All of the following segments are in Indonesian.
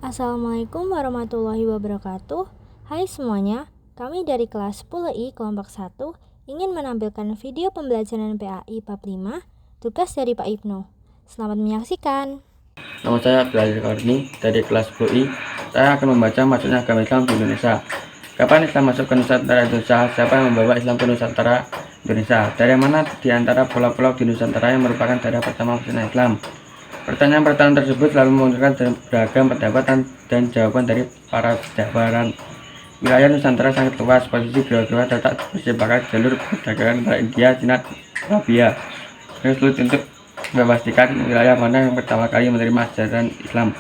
Assalamualaikum warahmatullahi wabarakatuh. Hai semuanya, kami dari kelas 10I kelompok 1 ingin menampilkan video pembelajaran PAI bab 5, tugas dari Pak Ibnu. Selamat menyaksikan. Nama saya Abdul Karni dari kelas 10I. Saya akan membaca masuknya agama Islam di Indonesia. Kapan Islam masuk ke Nusantara Indonesia? Siapa yang membawa Islam ke Nusantara Indonesia? Dari mana di antara pulau-pulau di Nusantara yang merupakan daerah pertama masuknya Islam? Pertanyaan-pertanyaan tersebut selalu memunculkan beragam pendapat dan jawaban dari para sejarawan. Wilayah Nusantara sangat luas, posisi geografi terletak bersebagai jalur perdagangan antara India, Cina, Arabia. Sulit untuk memastikan wilayah mana yang pertama kali menerima ajaran Islam.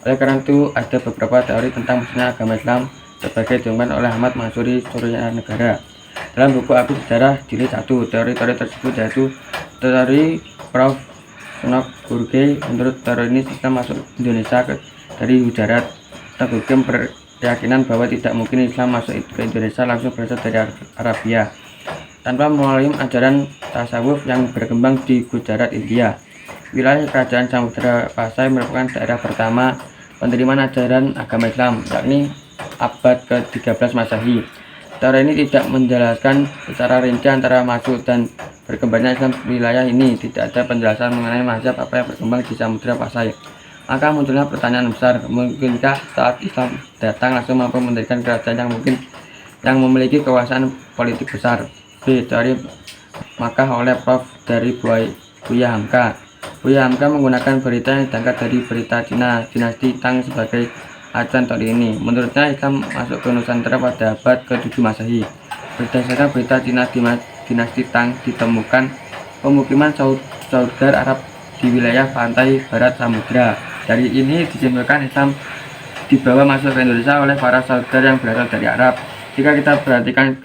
Oleh karena itu, ada beberapa teori tentang masuknya agama Islam sebagai diungkapkan oleh Ahmad Mansuri Suryanegara dalam buku Api Sejarah Jilid 1. Teori-teori tersebut yaitu teori Prof. Sunok Gurge. Menurut teori ini, Islam masuk Indonesia dari darat. Gurge berkeyakinan bahwa tidak mungkin Islam masuk ke Indonesia langsung berasal dari Arabia tanpa melalui ajaran tasawuf yang berkembang di Gujarat, India. Wilayah Kerajaan Samudra Pasai merupakan daerah pertama penerimaan ajaran agama Islam, yakni abad ke-13 Masehi. Teori ini tidak menjelaskan secara rinci antara masuk dan berkembangnya Islam di wilayah ini. Tidak ada penjelasan mengenai mazhab apa yang berkembang di Samudra Pasai. Maka munculnya pertanyaan besar, mungkinkah saat Islam datang langsung mampu mendirikan kerajaan yang memiliki kekuasaan politik besar? B. Teori Makkah oleh Prof. dari Buya Hamka. Buya Hamka menggunakan berita yang diangkat dari berita Cina dinasti Tang sebagai acuan teori ini. Menurutnya Islam masuk ke Nusantara pada abad ke-7 Masehi. Berdasarkan berita Cina dinasti Tang ditemukan pemukiman Saudagar Arab di wilayah pantai barat Samudra. Dari ini disimpulkan Islam dibawa masuk ke Indonesia oleh para Saudagar yang berasal dari Arab. Jika kita perhatikan,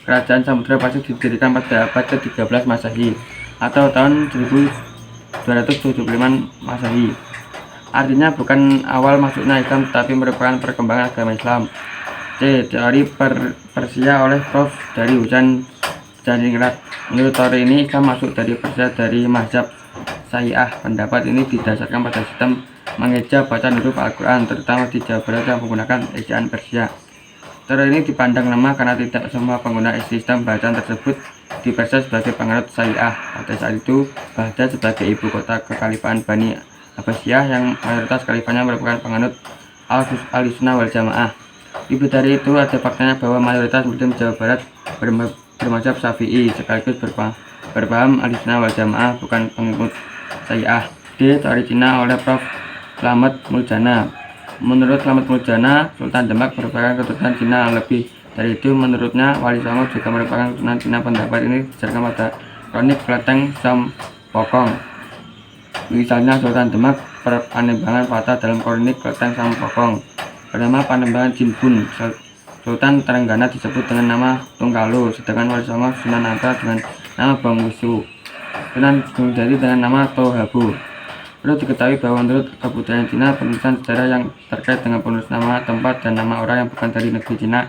Kerajaan Samudra Pasai didirikan pada abad ke-13 Masehi atau tahun 1275 Masehi. Artinya bukan awal masuknya Islam tetapi merupakan perkembangan agama Islam. C. Teori Persia oleh Prof. dari Husain Janingrat. Menurut teori ini, Islam masuk dari Persia dari mazhab Syiah. Pendapat ini didasarkan pada sistem mengeja bacaan huruf Al-Quran, terutama di Jawa Barat yang menggunakan ejaan Persia. Teori ini dipandang lemah karena tidak semua pengguna sistem bacaan tersebut dipercaya sebagai penganut Syiah. Pada saat itu, Baghdad sebagai ibu kota kekhalifahan Bani Abbasiyah yang mayoritas khalifahnya merupakan penganut Ahlussunnah wal Jamaah. Ibu dari itu, ada faktanya bahwa mayoritas Muslim Jawa Barat bermazhab Syafi'i sekaligus berpaham Ahlussunnah wal Jamaah, bukan pengikut Syiah. D. Teori Cina oleh Prof. Slamet Muljana. Menurut Slamet Muljana, Sultan Demak merupakan keturunan Cina. Lebih dari itu, menurutnya Wali Songo juga merupakan keturunan Cina. Pendapat ini didasarkan pada kronik Kleteng Sam Pokong. Misalnya Sultan Demak Panembahan Fatah dalam kronik Kleteng Sam Pokong bernama Panembahan Jinbun. Sultan Trenggana disebut dengan nama Tungkalo, sedangkan Wali Songo Sunan Ampel dengan nama Bangwisu, Sunan Gunung Jati dengan nama Tohabu. Perlu diketahui bahwa menurut kebudayaan Cina, penulisan sejarah yang terkait dengan penulis nama tempat dan nama orang yang bukan dari negeri Cina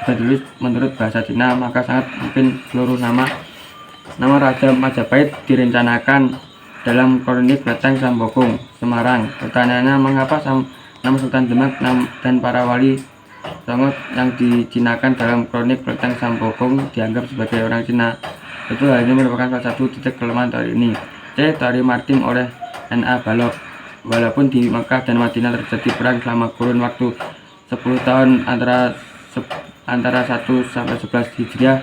jika ditulis menurut bahasa Cina, maka sangat mungkin seluruh nama Raja Majapahit direncanakan dalam kronik Kleteng Sambokong, Semarang. Pertanyaannya, mengapa nama Sultan Demak dan para wali Songo yang dicinakan dalam kronik Kleteng Sambokong dianggap sebagai orang Cina? Itu hal ini merupakan salah satu titik kelemahan teori ini. C. Teori Maritim oleh N.A. Balog. Walaupun di Mekah dan Madinah terjadi perang selama kurun waktu 10 tahun antara 1 sampai 11 Hijriah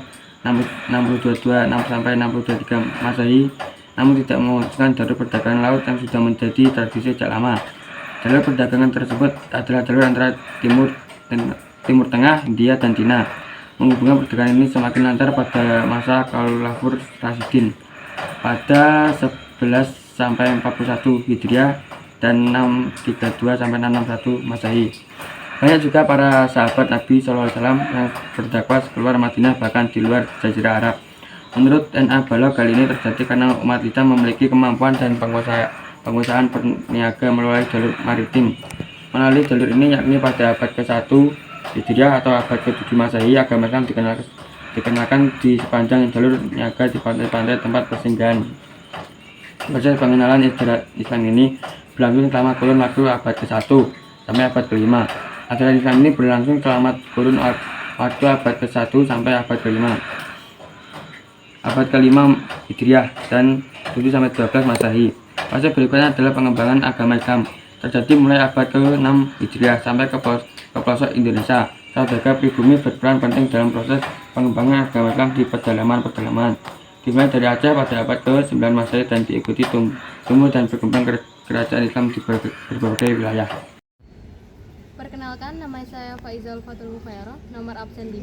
622 sampai 623 Masehi, namun tidak memutuskan jalur perdagangan laut yang sudah menjadi tradisi sejak lama. Jalur perdagangan tersebut adalah jalur antara Timur Tengah, India, dan Cina. Menghubungkan perdagangan ini semakin lancar pada masa Khalifah Rasyidin pada 11 sampai 41 Hijriah dan 632 sampai 661 Masehi. Banyak juga para sahabat Nabi SAW yang berdakwah keluar Madinah bahkan di luar Jazirah Arab. Menurut N.A. Balog, hal ini terjadi karena umat Islam memiliki kemampuan dan penguasaan berniaga melalui jalur maritim. Melalui jalur ini, yakni pada abad ke-1 Hijriah atau abad ke-7 Masehi, agama Islam dikenalkan di sepanjang jalur niaga di pantai-pantai tempat persinggahan. Proses pengenalan Islam ini berlangsung selama kurun waktu abad ke-1 sampai abad ke-5. Ajaran Islam ini berlangsung selama kurun waktu abad ke-1 sampai abad ke-5. Abad ke-5 Hijriah dan 7 sampai 12 Masehi. Fase berikutnya adalah pengembangan agama Islam. Terjadi mulai abad ke-6 Hijriah sampai ke pelosok Indonesia. Saudagar pribumi berperan penting dalam proses pengembangan agama Islam di pedalaman-pedalaman. Dimulai dari Aceh pada abad ke-9 Masehi dan diikuti tumbuh dan berkembang kerajaan Islam di berbagai wilayah. Perkenalkan, nama saya Faizal Fatul Mukhairah, nomor absen 5.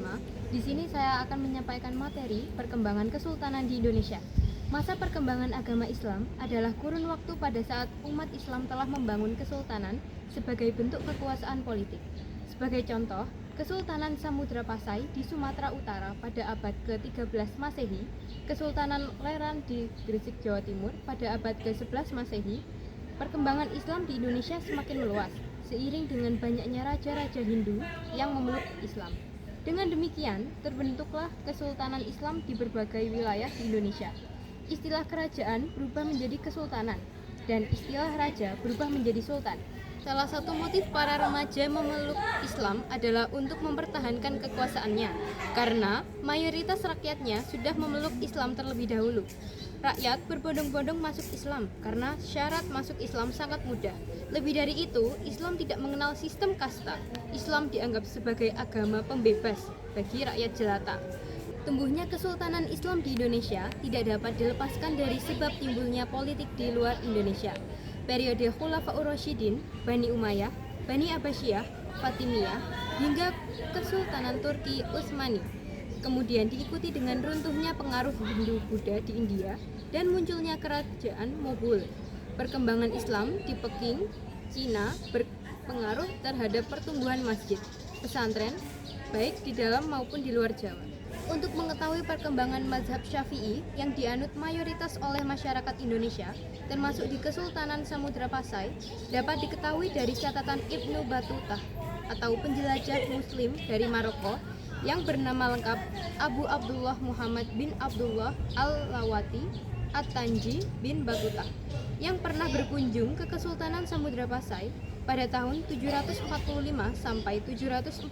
Di sini saya akan menyampaikan materi perkembangan kesultanan di Indonesia. Masa perkembangan agama Islam adalah kurun waktu pada saat umat Islam telah membangun kesultanan sebagai bentuk kekuasaan politik. Sebagai contoh, Kesultanan Samudra Pasai di Sumatera Utara pada abad ke-13 Masehi, Kesultanan Leran di Gresik, Jawa Timur pada abad ke-11 Masehi. Perkembangan Islam di Indonesia semakin meluas, seiring dengan banyaknya raja-raja Hindu yang memeluk Islam. Dengan demikian, terbentuklah Kesultanan Islam di berbagai wilayah di Indonesia. Istilah kerajaan berubah menjadi kesultanan, dan istilah raja berubah menjadi sultan. Salah satu motif para remaja memeluk Islam adalah untuk mempertahankan kekuasaannya, karena mayoritas rakyatnya sudah memeluk Islam terlebih dahulu. Rakyat berbondong-bondong masuk Islam karena syarat masuk Islam sangat mudah. Lebih dari itu, Islam tidak mengenal sistem kasta. Islam dianggap sebagai agama pembebas bagi rakyat jelata. Tumbuhnya Kesultanan Islam di Indonesia tidak dapat dilepaskan dari sebab timbulnya politik di luar Indonesia. Periode Khulafaur Rasyidin, Bani Umayyah, Bani Abbasiyah, Fatimiyah, hingga Kesultanan Turki Utsmani. Kemudian diikuti dengan runtuhnya pengaruh Hindu-Buddha di India dan munculnya kerajaan Moghul. Perkembangan Islam di Peking, Cina berpengaruh terhadap pertumbuhan masjid, pesantren, baik di dalam maupun di luar Jawa. Untuk mengetahui perkembangan mazhab Syafi'i yang dianut mayoritas oleh masyarakat Indonesia, termasuk di Kesultanan Samudra Pasai, dapat diketahui dari catatan Ibnu Battuta atau penjelajah Muslim dari Maroko yang bernama lengkap Abu Abdullah Muhammad bin Abdullah Al-Lawati At-Tanji bin Battuta, yang pernah berkunjung ke Kesultanan Samudra Pasai pada tahun 745 sampai 746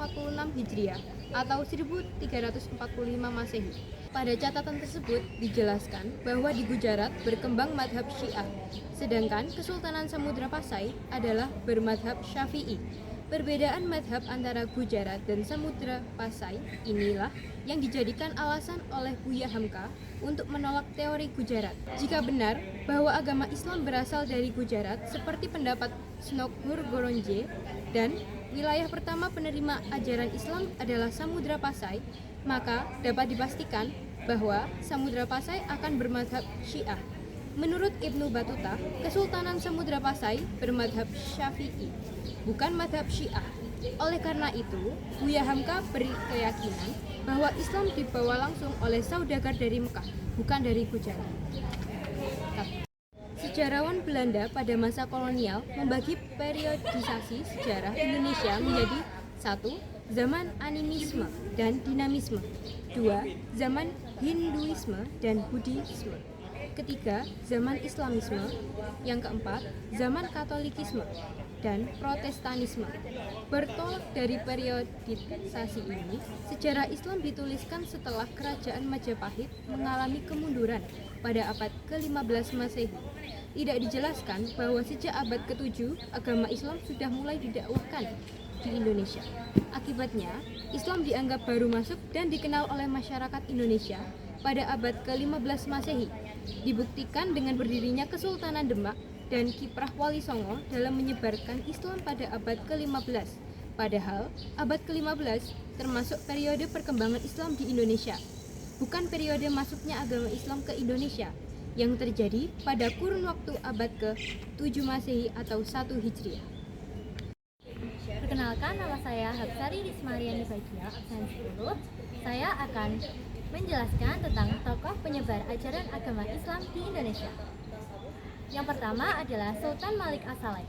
Hijriah atau 1345 Masehi. Pada catatan tersebut dijelaskan bahwa di Gujarat berkembang madhab Syiah, sedangkan Kesultanan Samudra Pasai adalah bermadhab Syafi'i. Perbedaan madhab antara Gujarat dan Samudra Pasai inilah yang dijadikan alasan oleh Buya Hamka untuk menolak teori Gujarat. Jika benar bahwa agama Islam berasal dari Gujarat seperti pendapat Snokhur Goronje dan wilayah pertama penerima ajaran Islam adalah Samudra Pasai, maka dapat dipastikan bahwa Samudra Pasai akan bermadhab Syiah. Menurut Ibnu Battuta, Kesultanan Samudra Pasai bermadhab Syafi'i, bukan madhab Syiah. Oleh karena itu, Buya Hamka berkeyakinan bahwa Islam dibawa langsung oleh saudagar dari Mekah, bukan dari Gujarat. Sejarawan Belanda pada masa kolonial membagi periodisasi sejarah Indonesia menjadi 1. Zaman animisme dan dinamisme, 2. Zaman Hinduisme dan Buddhisme, ketiga, zaman Islamisme, yang keempat, zaman Katolikisme dan Protestanisme. Bertolak dari periodisasi ini, sejarah Islam dituliskan setelah kerajaan Majapahit mengalami kemunduran pada abad ke-15 Masehi. Tidak dijelaskan bahwa sejak abad ke-7 agama Islam sudah mulai didakwahkan di Indonesia. Akibatnya, Islam dianggap baru masuk dan dikenal oleh masyarakat Indonesia pada abad ke-15 Masehi. Dibuktikan dengan berdirinya Kesultanan Demak dan kiprah Wali Songo dalam menyebarkan Islam pada abad ke-15. Padahal, abad ke-15 termasuk periode perkembangan Islam di Indonesia, bukan periode masuknya agama Islam ke Indonesia yang terjadi pada kurun waktu abad ke-7 Masehi atau 1 Hijriah. Perkenalkan, nama saya Hapsari Rismariani Bagia, absen 10. Saya akan menjelaskan tentang tokoh penyebar ajaran agama Islam di Indonesia. Yang pertama adalah Sultan Malik As-Saleh,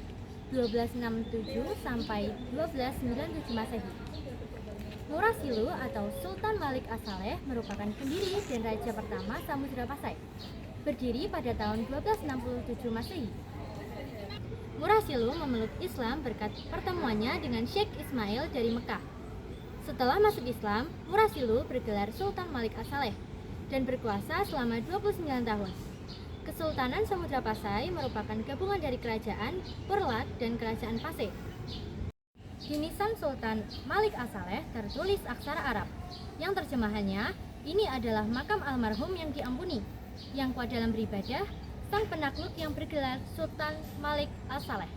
1267 sampai 1297 Masehi. Murasilu atau Sultan Malik As-Saleh merupakan pendiri dan raja pertama Samudra Pasai, berdiri pada tahun 1267 Masehi. Murasilu memeluk Islam berkat pertemuannya dengan Syekh Ismail dari Mekah. Setelah masuk Islam, Murasilu bergelar Sultan Malik As-Saleh dan berkuasa selama 29 tahun. Kesultanan Samudra Pasai merupakan gabungan dari kerajaan Perlat dan kerajaan Pasai. Di nisan Sultan Malik As-Saleh tertulis aksara Arab, yang terjemahannya, ini adalah makam almarhum yang diampuni, yang kuat dalam beribadah, sang penakluk yang bergelar Sultan Malik As-Saleh.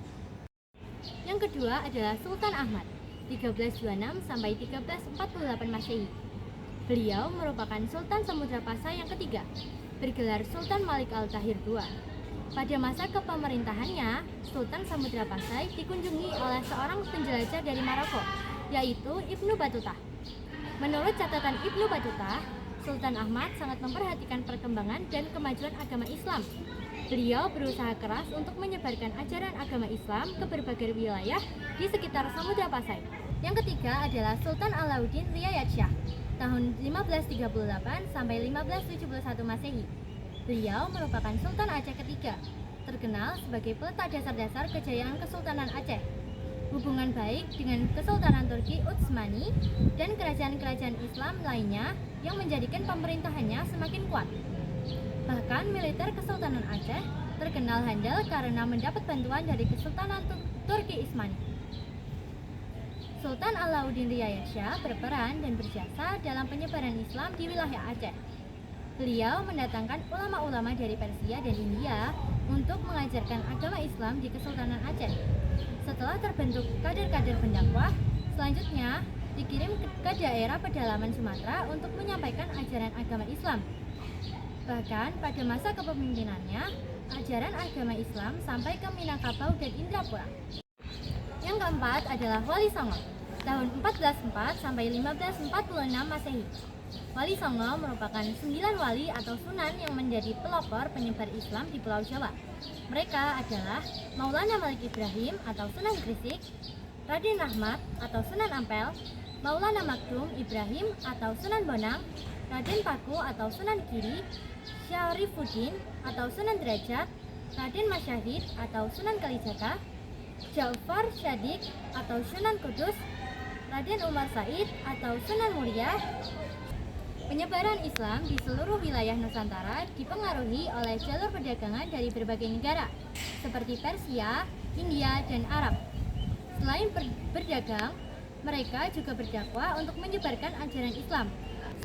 Yang kedua adalah Sultan Ahmad, 1326 sampai 1348 Masehi. Beliau merupakan Sultan Samudra Pasai yang ketiga, bergelar Sultan Malik Al-Tahir II. Pada masa kepemerintahannya, Sultan Samudra Pasai dikunjungi oleh seorang penjelajah dari Maroko, yaitu Ibnu Battuta. Menurut catatan Ibnu Battuta, Sultan Ahmad sangat memperhatikan perkembangan dan kemajuan agama Islam. Beliau berusaha keras untuk menyebarkan ajaran agama Islam ke berbagai wilayah di sekitar Samudra Pasai. Yang ketiga adalah Sultan Alauddin Riayat Shah, tahun 1538 sampai 1571 Masehi. Beliau merupakan Sultan Aceh ketiga, terkenal sebagai peletak dasar-dasar kejayaan Kesultanan Aceh. Hubungan baik dengan Kesultanan Turki Utsmani dan kerajaan-kerajaan Islam lainnya yang menjadikan pemerintahannya semakin kuat. Bahkan militer Kesultanan Aceh terkenal handal karena mendapat bantuan dari Kesultanan Turki Utsmani. Sultan Alauddin Riayat Shah berperan dan berjasa dalam penyebaran Islam di wilayah Aceh. Beliau mendatangkan ulama-ulama dari Persia dan India untuk mengajarkan agama Islam di Kesultanan Aceh. Setelah terbentuk kader-kader pendakwah, selanjutnya dikirim ke daerah pedalaman Sumatera untuk menyampaikan ajaran agama Islam. Bahkan pada masa kepemimpinannya, ajaran agama Islam sampai ke Minangkabau dan Indrapura. Yang keempat adalah Wali Songo, tahun 1404 sampai 1546 Masehi. Wali Songo merupakan 9 wali atau sunan yang menjadi pelopor penyebar Islam di Pulau Jawa. Mereka adalah Maulana Malik Ibrahim atau Sunan Gresik, Raden Ahmad atau Sunan Ampel, Maulana Makdum Ibrahim atau Sunan Bonang, Raden Paku atau Sunan Giri, Syarifuddin atau Sunan Derajat, Raden Masyahid atau Sunan Kalijaga, Ja'far Shadiq atau Sunan Kudus, Raden Umar Said atau Sunan Muria. Penyebaran Islam di seluruh wilayah Nusantara dipengaruhi oleh jalur perdagangan dari berbagai negara, seperti Persia, India, dan Arab. Selain berdagang, mereka juga berdakwah untuk menyebarkan ajaran Islam.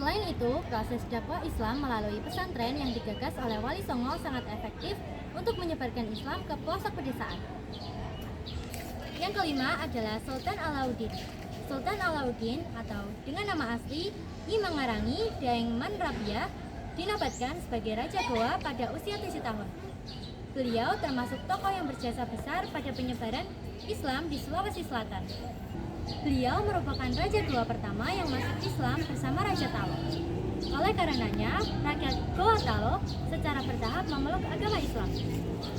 Selain itu, proses dakwah Islam melalui pesantren yang digagas oleh Wali Songo sangat efektif untuk menyebarkan Islam ke pelosok pedesaan. Yang kelima adalah Sultan Alauddin. Sultan Alauddin atau dengan nama asli Imangarangi Daengman Rabia dinobatkan sebagai Raja Goa pada usia 7 tahun. Beliau termasuk tokoh yang berjasa besar pada penyebaran Islam di Sulawesi Selatan. Beliau merupakan Raja Goa pertama yang masuk Islam bersama Raja Talo. Oleh karenanya, rakyat Goa Talo secara bertahap memeluk agama Islam.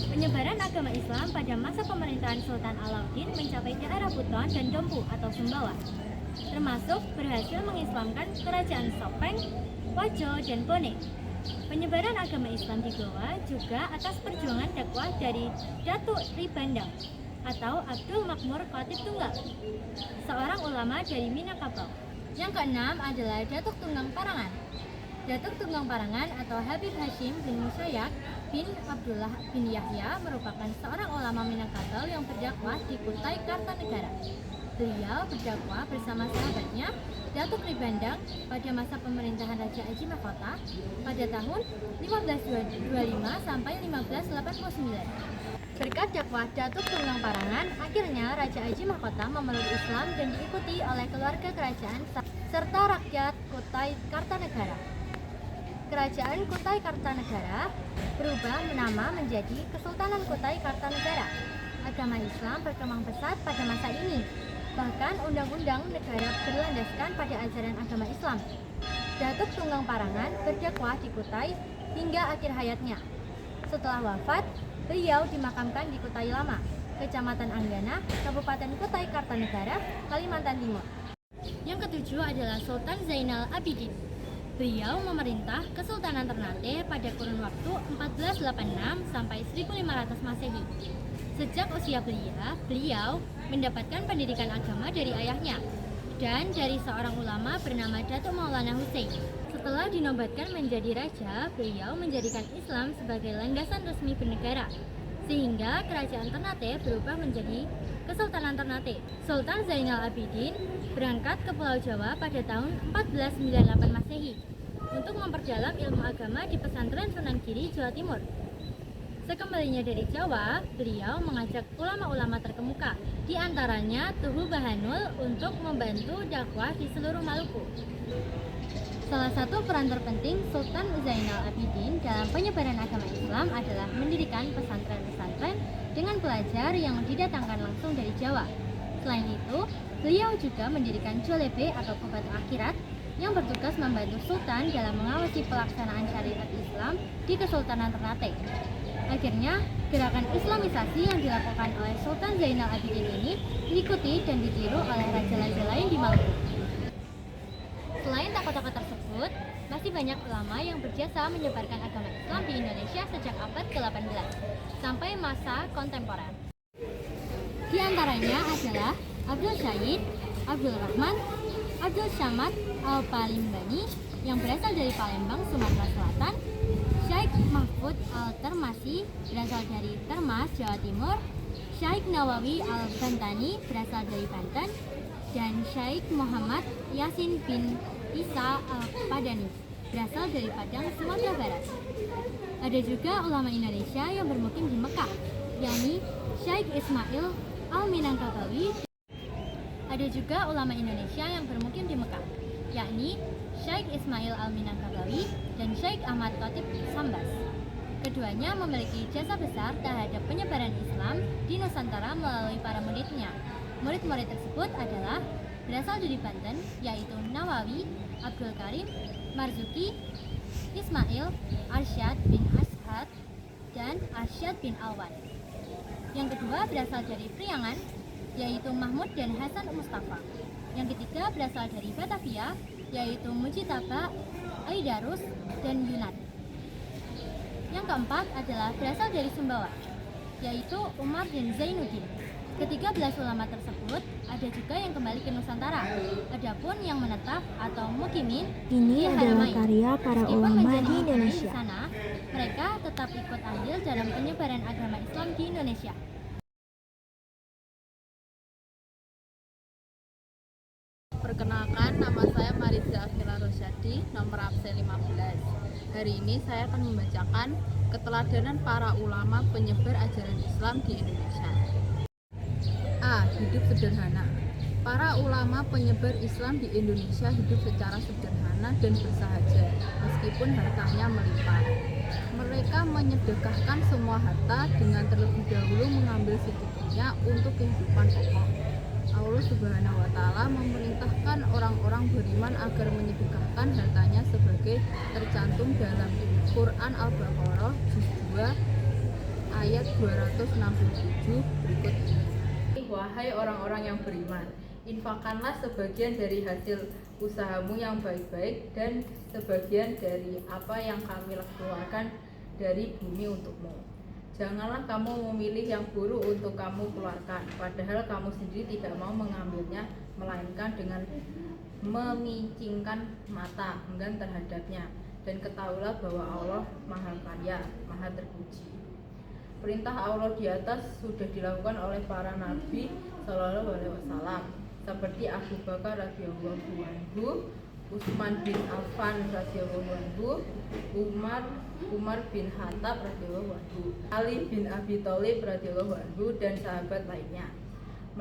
Penyebaran agama Islam pada masa pemerintahan Sultan Alauddin mencapai daerah Buton dan Dompu atau Sumbawa, termasuk berhasil mengislamkan kerajaan Sopeng, Wajo, dan Bone. Penyebaran agama Islam di Goa juga atas perjuangan dakwah dari Datuk Ribandang atau Abdul Makmur Khatib Tunggal, seorang ulama dari Minangkabau. Yang keenam adalah Datuk Tunggang Parangan. Datuk Tunggang Parangan atau Habib Hashim bin Musyayak bin Abdullah bin Yahya merupakan seorang ulama Minangkabau yang berdakwah di Kutai Kartanegara. Beliau berdakwah bersama sahabatnya Datuk Ribandang pada masa pemerintahan Raja Aji Mahkota pada tahun 1525 sampai 1589. Berkat dakwah Datuk Tunggang Parangan, akhirnya Raja Aji Mahkota memeluk Islam dan diikuti oleh keluarga kerajaan serta rakyat Kutai Kartanegara. Kerajaan Kutai Kartanegara berubah nama menjadi Kesultanan Kutai Kartanegara. Agama Islam berkembang pesat pada masa ini. Bahkan undang-undang negara berlandaskan pada ajaran agama Islam. Datuk Tunggang Parangan berdakwah di Kutai hingga akhir hayatnya. Setelah wafat, beliau dimakamkan di Kutai Lama, Kecamatan Anggana, Kabupaten Kutai Kartanegara, Kalimantan Timur. Yang ketujuh adalah Sultan Zainal Abidin. Beliau memerintah Kesultanan Ternate pada kurun waktu 1486 sampai 1500 Masehi. Sejak usia belia, beliau mendapatkan pendidikan agama dari ayahnya dan dari seorang ulama bernama Datuk Maulana Hussein. Setelah dinobatkan menjadi raja, beliau menjadikan Islam sebagai landasan resmi bernegara, sehingga kerajaan Ternate berubah menjadi Kesultanan Ternate. Sultan Zainal Abidin berangkat ke Pulau Jawa pada tahun 1498 Masehi untuk memperdalam ilmu agama di pesantren Sunan Giri, Jawa Timur. Sekembalinya dari Jawa, beliau mengajak ulama-ulama terkemuka, di antaranya Tuhu Bahanul untuk membantu dakwah di seluruh Maluku. Salah satu peran terpenting Sultan Zainal Abidin dalam penyebaran agama Islam adalah mendirikan pesantren-pesantren dengan pelajar yang didatangkan langsung dari Jawa. Selain itu, beliau juga mendirikan Jolebe atau Pembatu Akhirat yang bertugas membantu Sultan dalam mengawasi pelaksanaan syariat Islam di Kesultanan Ternate. Akhirnya, gerakan Islamisasi yang dilakukan oleh Sultan Zainal Abidin ini diikuti dan ditiru oleh raja-raja lain di Maluku. Selain tokoh-tokoh tersebut, masih banyak ulama yang berjasa menyebarkan agama Islam di Indonesia sejak abad ke-18 sampai masa kontemporer. Di antaranya adalah Abdul Syahid, Abdul Rahman, Abdul Samad Al-Palimbani yang berasal dari Palembang, Sumatera Selatan, Syekh Mahfud Al-Termasi berasal dari Termas, Jawa Timur, Syekh Nawawi Al-Bantani berasal dari Banten, dan Syekh Muhammad Yasin bin Isa Al-Padani berasal dari Padang, Sumatera Barat. Ada juga ulama Indonesia yang bermukim di Mekah, yakni Syekh Ismail Al-Minangkabawi. Ada juga ulama Indonesia yang bermukim di Mekah, yakni Syekh Ismail Al-Minangkabawi dan Syekh Ahmad Khatib Sambas. Keduanya memiliki jasa besar terhadap penyebaran Islam di Nusantara melalui para muridnya. Murid-murid tersebut adalah berasal dari Banten, yaitu Nawawi, Abdul Karim, Marzuki, Ismail, Arsyad bin Ashad, dan Arsyad bin Alwan. Yang kedua berasal dari Priangan, yaitu Mahmud dan Hasan Mustafa. Yang ketiga berasal dari Batavia, yaitu Mujitaba, Aidarus, dan Yunat. Yang keempat adalah berasal dari Sumbawa, yaitu Umar dan Zainuddin. Ke-13 ulama tersebut ada juga yang kembali ke Nusantara. Adapun yang menetap atau mukimin Ini adalah Haramain. karya para Meskipun ulama menjadi di mukimin Indonesia. di sana, mereka tetap ikut andil dalam penyebaran agama Islam di Indonesia. Perkenalkan, nama saya Mariza Afila Rosyadi, nomor absen 15. Hari ini saya akan membacakan keteladanan para ulama penyebar ajaran Islam di Indonesia. A. Hidup sederhana. Para ulama penyebar Islam di Indonesia hidup secara sederhana dan bersahaja, meskipun hartanya melimpah. Mereka menyedekahkan semua harta dengan terlebih dahulu mengambil sedikitnya untuk kehidupan pokok. Allah Subhanahu wa Ta'ala memerintahkan orang-orang beriman agar menyedekahkan hartanya sebagai tercantum dalam Quran Al-Baqarah juz 2 ayat 267 berikut ini. Wahai orang-orang yang beriman, infakkanlah sebagian dari hasil usahamu yang baik-baik dan sebagian dari apa yang kami keluarkan dari bumi untukmu. Janganlah kamu memilih yang buruk untuk kamu keluarkan, padahal kamu sendiri tidak mau mengambilnya, melainkan dengan memicingkan mata enggan terhadapnya. Dan ketahuilah bahwa Allah Maha Kaya, Maha Terpuji. Perintah Allah di atas sudah dilakukan oleh para nabi Shallallahu Alaihi Wasallam, seperti Abu Bakar radhiyallahu anhu, Utsman bin Affan radhiyallahu anhu, Umar bin Khattab radhiyallahu anhu, Ali bin Abi Thalib radhiyallahu anhu, dan sahabat lainnya.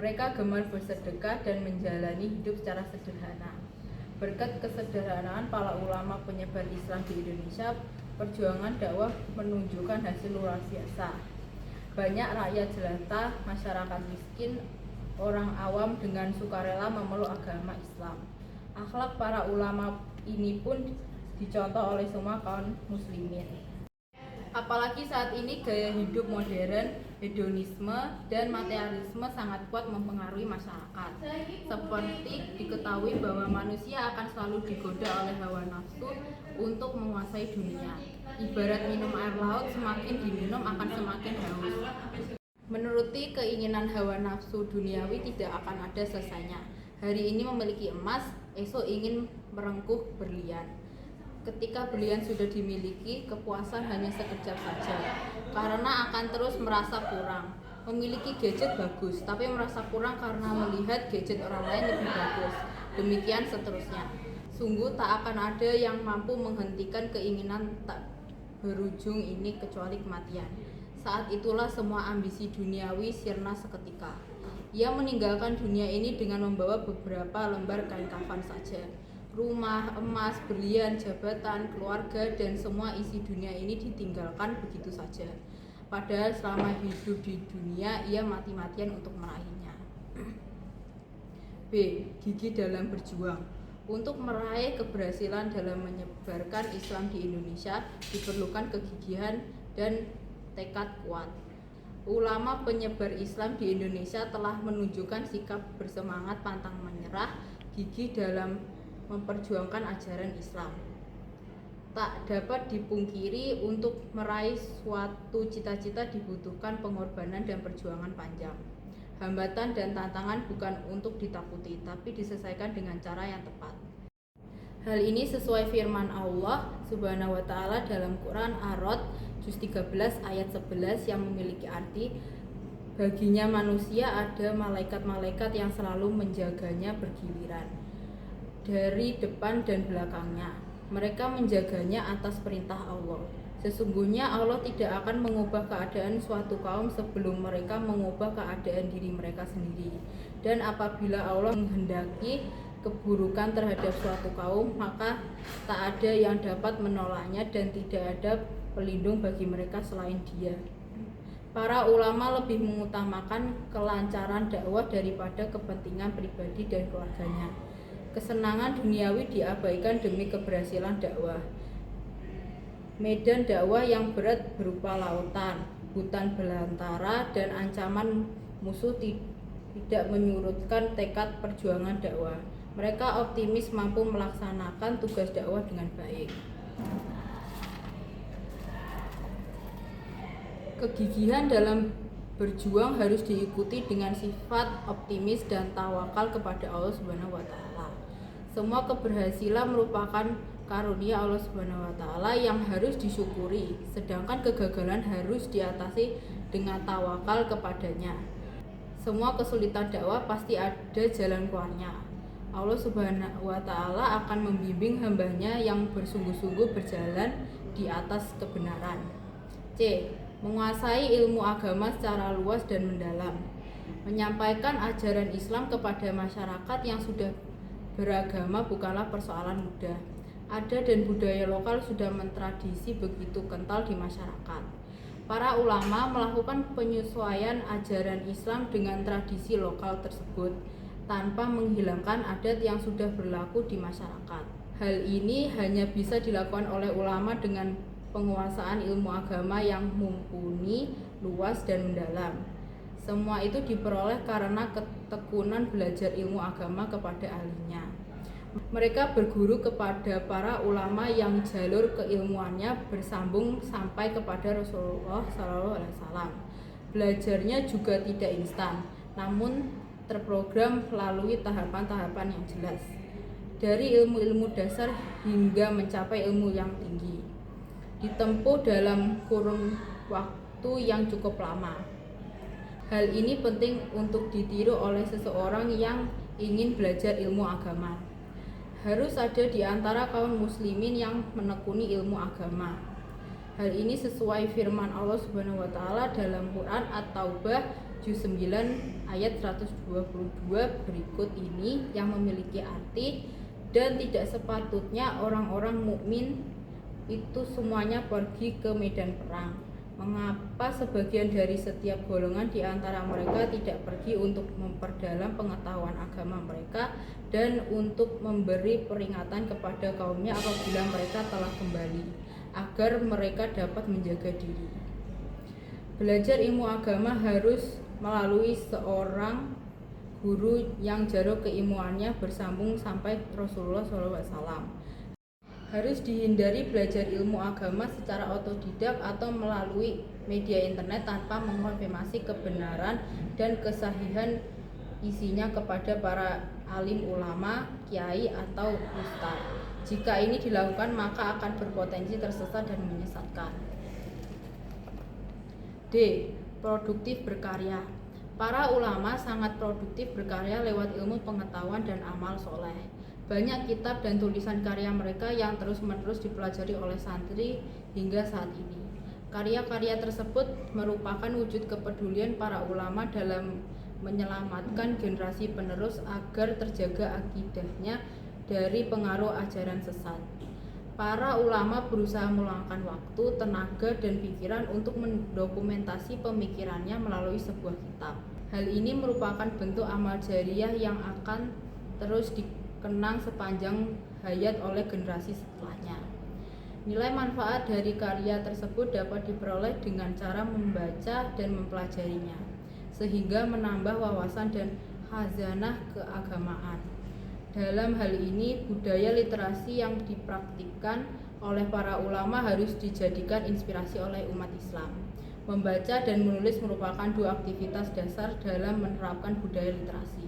Mereka gemar bersedekah dan menjalani hidup secara sederhana. Berkat kesederhanaan para ulama penyebar Islam di Indonesia, perjuangan dakwah menunjukkan hasil luar biasa. Banyak rakyat jelata, masyarakat miskin, orang awam dengan sukarela memeluk agama Islam. Akhlak para ulama ini pun dicontoh oleh semua kaum muslimin. Apalagi saat ini gaya hidup modern, hedonisme, dan materialisme sangat kuat mempengaruhi masyarakat. Seperti diketahui bahwa manusia akan selalu digoda oleh hawa nafsu untuk menguasai dunia. Ibarat minum air laut, semakin diminum akan semakin haus. Menuruti keinginan hawa nafsu duniawi tidak akan ada selesainya. Hari ini memiliki emas, esok ingin merengkuh berlian. Ketika berlian sudah dimiliki, kepuasan hanya sekejap saja, karena akan terus merasa kurang. Memiliki gadget bagus, tapi merasa kurang karena melihat gadget orang lain lebih bagus. Demikian seterusnya. Sungguh tak akan ada yang mampu menghentikan keinginan tak berujung ini kecuali kematian. Saat itulah semua ambisi duniawi sirna seketika. Ia meninggalkan dunia ini dengan membawa beberapa lembar kain kafan saja. Rumah, emas, berlian, jabatan, keluarga, dan semua isi dunia ini ditinggalkan begitu saja. Padahal selama hidup di dunia, ia mati-matian untuk meraihnya. B. Gigih dalam berjuang. Untuk meraih keberhasilan dalam menyebarkan Islam di Indonesia, diperlukan kegigihan dan tekad kuat. Ulama penyebar Islam di Indonesia telah menunjukkan sikap bersemangat pantang menyerah, gigih dalam memperjuangkan ajaran Islam. Tak dapat dipungkiri, untuk meraih suatu cita-cita dibutuhkan pengorbanan dan perjuangan panjang. Hambatan dan tantangan bukan untuk ditakuti, tapi diselesaikan dengan cara yang tepat. Hal ini sesuai firman Allah Subhanahu wa taala dalam Quran Ar-Ra'd juz 13 ayat 11 yang memiliki arti, baginya manusia ada malaikat-malaikat yang selalu menjaganya bergiliran dari depan dan belakangnya. Mereka menjaganya atas perintah Allah. Sesungguhnya Allah tidak akan mengubah keadaan suatu kaum sebelum mereka mengubah keadaan diri mereka sendiri. Dan apabila Allah menghendaki keburukan terhadap suatu kaum, maka tak ada yang dapat menolaknya dan tidak ada pelindung bagi mereka selain Dia. Para ulama lebih mengutamakan kelancaran dakwah daripada kepentingan pribadi dan keluarganya. Kesenangan duniawi diabaikan demi keberhasilan dakwah. Medan dakwah yang berat berupa lautan, hutan belantara, dan ancaman musuh tidak menyurutkan tekad perjuangan dakwah. Mereka optimis mampu melaksanakan tugas dakwah dengan baik. Kegigihan dalam berjuang harus diikuti dengan sifat optimis dan tawakal kepada Allah Subhanahu wa taala. Semua keberhasilan merupakan karunia Allah Subhanahu wa taala yang harus disyukuri, sedangkan kegagalan harus diatasi dengan tawakal kepadanya. Semua kesulitan dakwah pasti ada jalan keluarnya. Allah Subhanahu wa taala akan membimbing hambanya yang bersungguh-sungguh berjalan di atas kebenaran. C. Menguasai ilmu agama secara luas dan mendalam. Menyampaikan ajaran Islam kepada masyarakat yang sudah beragama bukanlah persoalan mudah. Adat dan budaya lokal sudah mentradisi begitu kental di masyarakat. Para ulama melakukan penyesuaian ajaran Islam dengan tradisi lokal tersebut tanpa menghilangkan adat yang sudah berlaku di masyarakat. Hal ini hanya bisa dilakukan oleh ulama dengan penguasaan ilmu agama yang mumpuni, luas, dan mendalam. Semua itu diperoleh karena ketekunan belajar ilmu agama kepada ahlinya. Mereka berguru kepada para ulama yang jalur keilmuannya bersambung sampai kepada Rasulullah SAW. Belajarnya juga tidak instan, namun terprogram melalui tahapan-tahapan yang jelas, dari ilmu-ilmu dasar hingga mencapai ilmu yang tinggi, ditempuh dalam kurun waktu yang cukup lama. Hal ini penting untuk ditiru oleh seseorang yang ingin belajar ilmu agama. Harus ada di antara kaum muslimin yang menekuni ilmu agama. Hal ini sesuai firman Allah Subhanahu wa taala dalam Quran At-Taubah juz 9 ayat 122 berikut ini yang memiliki arti, dan tidak sepatutnya orang-orang mukmin itu semuanya pergi ke medan perang. Mengapa sebagian dari setiap golongan di antara mereka tidak pergi untuk memperdalam pengetahuan agama mereka dan untuk memberi peringatan kepada kaumnya apabila mereka telah kembali, agar mereka dapat menjaga diri. Belajar ilmu agama harus melalui seorang guru yang jarak keilmuannya bersambung sampai Rasulullah SAW. Harus dihindari belajar ilmu agama secara otodidak atau melalui media internet tanpa mengonfirmasi kebenaran dan kesahihan isinya kepada para alim ulama, kiai, atau ustadz. Jika ini dilakukan maka akan berpotensi tersesat dan menyesatkan. D. Produktif berkarya. Para ulama sangat produktif berkarya lewat ilmu pengetahuan dan amal soleh. Banyak kitab dan tulisan karya mereka yang terus-menerus dipelajari oleh santri hingga saat ini. Karya-karya tersebut merupakan wujud kepedulian para ulama dalam menyelamatkan generasi penerus agar terjaga akidahnya dari pengaruh ajaran sesat. Para ulama berusaha meluangkan waktu, tenaga, dan pikiran untuk mendokumentasi pemikirannya melalui sebuah kitab. Hal ini merupakan bentuk amal jariah yang akan terus dikenang sepanjang hayat oleh generasi setelahnya. Nilai manfaat dari karya tersebut dapat diperoleh dengan cara membaca dan mempelajarinya, sehingga menambah wawasan dan khazanah keagamaan. Dalam hal ini, budaya literasi yang dipraktikkan oleh para ulama harus dijadikan inspirasi oleh umat Islam. Membaca dan menulis merupakan dua aktivitas dasar dalam menerapkan budaya literasi.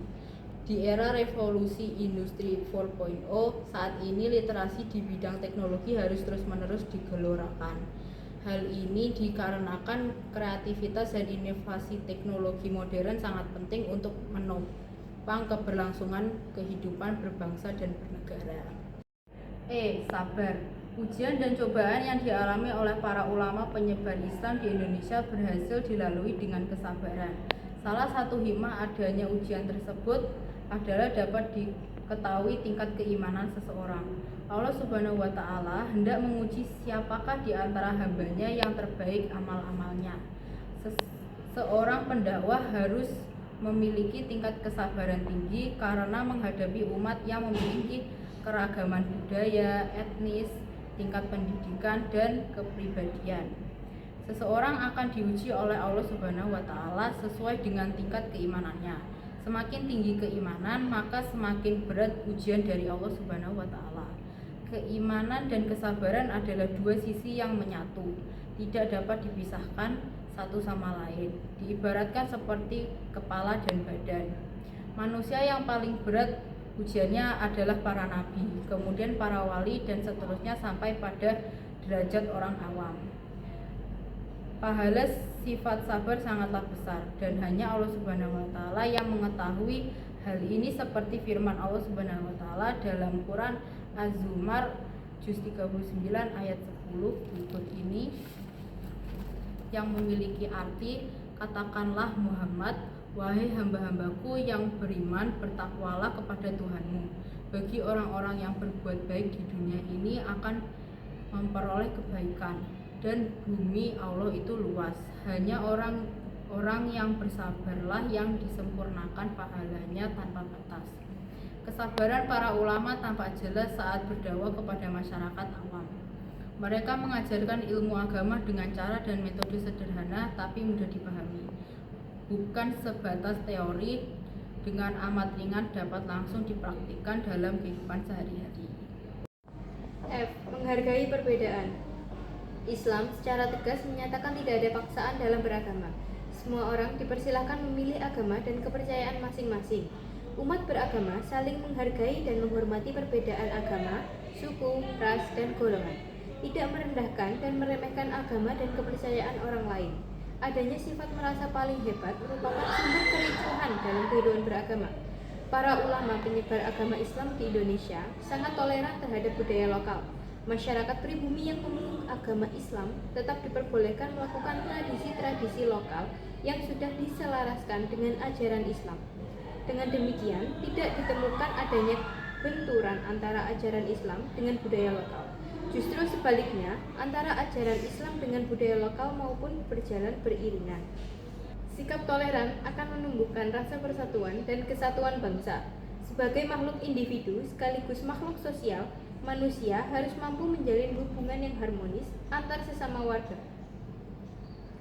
Di era revolusi industri 4.0, saat ini literasi di bidang teknologi harus terus-menerus digelorakan. Hal ini dikarenakan kreativitas dan inovasi teknologi modern sangat penting untuk menopang keberlangsungan kehidupan berbangsa dan bernegara. Sabar. Ujian dan cobaan yang dialami oleh para ulama penyebar Islam di Indonesia berhasil dilalui dengan kesabaran. Salah satu hikmah adanya ujian tersebut adalah dapat diketahui tingkat keimanan seseorang. Allah Subhanahu wa Ta'ala hendak menguji siapakah di antara hambanya yang terbaik amal-amalnya. Seorang pendakwah harus memiliki tingkat kesabaran tinggi karena menghadapi umat yang memiliki keragaman budaya, etnis, tingkat pendidikan, dan kepribadian. Seseorang akan diuji oleh Allah Subhanahu wa Ta'ala sesuai dengan tingkat keimanannya. Semakin tinggi keimanan, maka semakin berat ujian dari Allah Subhanahu wa Ta'ala. Keimanan dan kesabaran adalah dua sisi yang menyatu, tidak dapat dipisahkan satu sama lain. Diibaratkan seperti kepala dan badan. Manusia yang paling berat ujiannya adalah para nabi, kemudian para wali, dan seterusnya sampai pada derajat orang awam. Pahala sifat sabar sangatlah besar dan hanya Allah Subhanahu wa Ta'ala yang mengetahui hal ini, seperti firman Allah Subhanahu wa Ta'ala dalam Quran Az-Zumar juz 39 ayat 10 berikut ini, yang memiliki arti, katakanlah Muhammad, wahai hamba-hambaku yang beriman, bertakwalah kepada Tuhanmu. Bagi orang-orang yang berbuat baik di dunia ini akan memperoleh kebaikan, dan bumi Allah itu luas. Hanya orang-orang yang bersabarlah yang disempurnakan pahalanya tanpa batas. Kesabaran para ulama tampak jelas saat berdakwah kepada masyarakat awam. Mereka mengajarkan ilmu agama dengan cara dan metode sederhana tapi mudah dipahami, bukan sebatas teori, dengan amat ringan dapat langsung dipraktikkan dalam kehidupan sehari-hari. F. Menghargai perbedaan. Islam secara tegas menyatakan tidak ada paksaan dalam beragama. Semua orang dipersilahkan memilih agama dan kepercayaan masing-masing. Umat beragama saling menghargai dan menghormati perbedaan agama, suku, ras, dan golongan. Tidak merendahkan dan meremehkan agama dan kepercayaan orang lain. Adanya sifat merasa paling hebat merupakan sumber kericuhan dalam kehidupan beragama. Para ulama penyebar agama Islam di Indonesia sangat toleran terhadap budaya lokal. Masyarakat pribumi yang memeluk agama Islam tetap diperbolehkan melakukan tradisi-tradisi lokal yang sudah diselaraskan dengan ajaran Islam. Dengan demikian, tidak ditemukan adanya benturan antara ajaran Islam dengan budaya lokal. Justru sebaliknya, antara ajaran Islam dengan budaya lokal maupun berjalan beriringan. Sikap toleran akan menumbuhkan rasa persatuan dan kesatuan bangsa. Sebagai makhluk individu sekaligus makhluk sosial, manusia harus mampu menjalin hubungan yang harmonis antar sesama warga.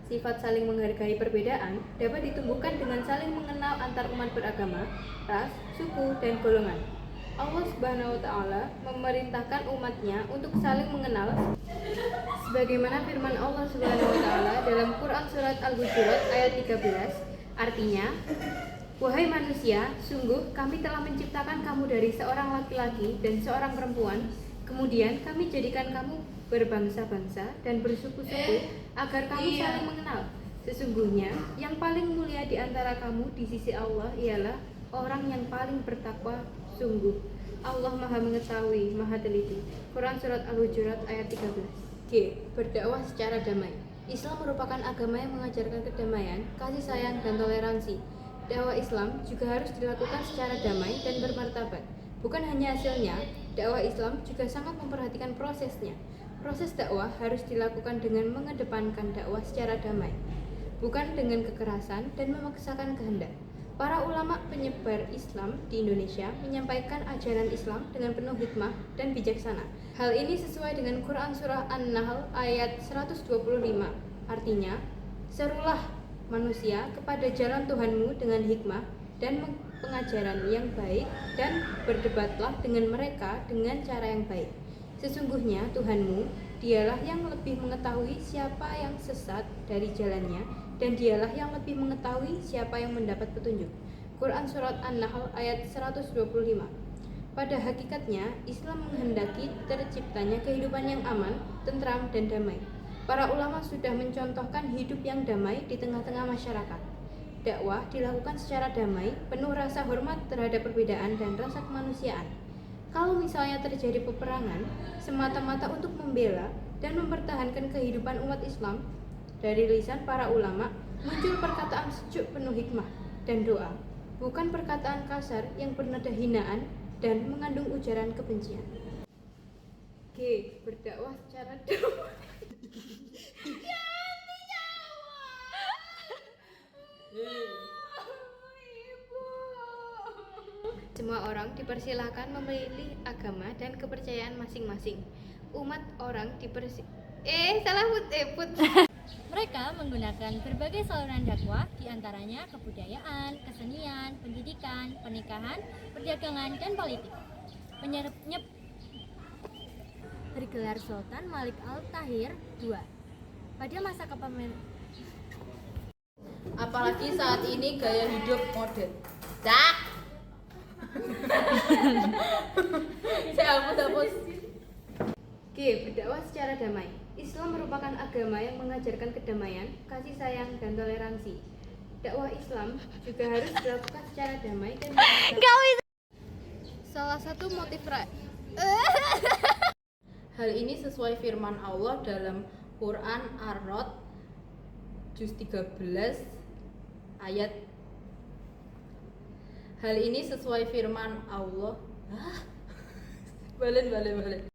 Sifat saling menghargai perbedaan dapat ditumbuhkan dengan saling mengenal antar umat beragama, ras, suku, dan golongan. Allah Subhanahu wa taala memerintahkan umatnya untuk saling mengenal sebagaimana firman Allah Subhanahu wa taala dalam Quran surat Al-Hujurat ayat 13, artinya, wahai manusia, sungguh kami telah menciptakan kamu dari seorang laki-laki dan seorang perempuan, kemudian kami jadikan kamu berbangsa-bangsa dan bersuku-suku agar kamu saling mengenal. Sesungguhnya yang paling mulia di antara kamu di sisi Allah ialah orang yang paling bertakwa. Sungguh Allah Maha Mengetahui, Maha Teliti. Quran surat Al-Hujurat ayat 13. G. Berdakwah secara damai. Islam merupakan agama yang mengajarkan kedamaian, kasih sayang, dan toleransi. Dakwah Islam juga harus dilakukan secara damai dan bermartabat. Bukan hanya hasilnya, dakwah Islam juga sangat memperhatikan prosesnya. Proses dakwah harus dilakukan dengan mengedepankan dakwah secara damai, bukan dengan kekerasan dan memaksakan kehendak. Para ulama penyebar Islam di Indonesia menyampaikan ajaran Islam dengan penuh hikmah dan bijaksana. Hal ini sesuai dengan Quran Surah An-Nahl ayat 125. Artinya, serulah manusia kepada jalan Tuhanmu dengan hikmah dan pengajaran yang baik, dan berdebatlah dengan mereka dengan cara yang baik. Sesungguhnya Tuhanmu, dialah yang lebih mengetahui siapa yang sesat dari jalannya, dan dialah yang lebih mengetahui siapa yang mendapat petunjuk. Quran Surat An-Nahl ayat 125. Pada hakikatnya, Islam menghendaki terciptanya kehidupan yang aman, tentram, dan damai. Para ulama sudah mencontohkan hidup yang damai di tengah-tengah masyarakat. Dakwah dilakukan secara damai, penuh rasa hormat terhadap perbedaan dan rasa kemanusiaan. Kalau misalnya terjadi peperangan semata-mata untuk membela dan mempertahankan kehidupan umat Islam, dari lisan para ulama muncul perkataan sejuk penuh hikmah dan doa, bukan perkataan kasar yang bernada hinaan dan mengandung ujaran kebencian. G. Berdakwah secara damai. Semua orang dipersilahkan memilih agama dan kepercayaan masing-masing. Umat orang Mereka menggunakan berbagai saluran dakwah, diantaranya kebudayaan, kesenian, pendidikan, pernikahan, perdagangan, dan politik. Bergelar Sultan Malik Al-Tahir II pada masa kepemimpinan. Apalagi saat ini gaya hidup modern. Saya hapus. G. Berdakwah secara damai. Islam merupakan agama yang mengajarkan kedamaian, kasih sayang, dan toleransi. Dakwah Islam juga harus dilakukan secara damai dan salah satu motif Hal ini sesuai firman Allah dalam Quran Ar-Rod juz 13 ayat. Hal ini sesuai firman Allah. Balen.